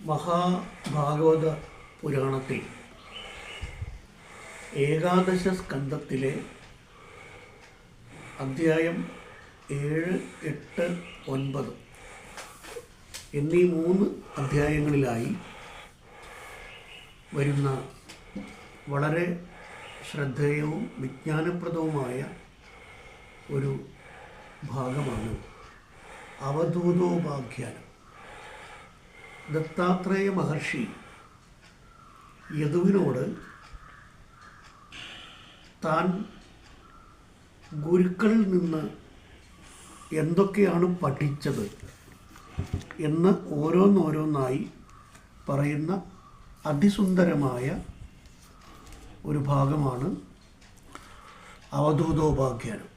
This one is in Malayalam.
മഹാഭാഗവത പുരാണത്തിൽ ഏകാദശ സ്കന്ധത്തിലെ അധ്യായം 7, 8, 9 എന്നീ 3 അധ്യായങ്ങളിലായി വരുന്ന വളരെ ശ്രദ്ധേയവും വിജ്ഞാനപ്രദവുമായ ഒരു ഭാഗമാണ് അവധൂതോപാഖ്യാനം. ദത്താത്രേയ മഹർഷി യദുവിനോട് താൻ ഗുരുക്കളിൽ നിന്ന് എന്തൊക്കെയാണ് പഠിച്ചത് എന്ന് ഓരോന്നോരോന്നായി പറയുന്ന അതിസുന്ദരമായ ഒരു ഭാഗമാണ് അവധൂതോപാഖ്യാനം.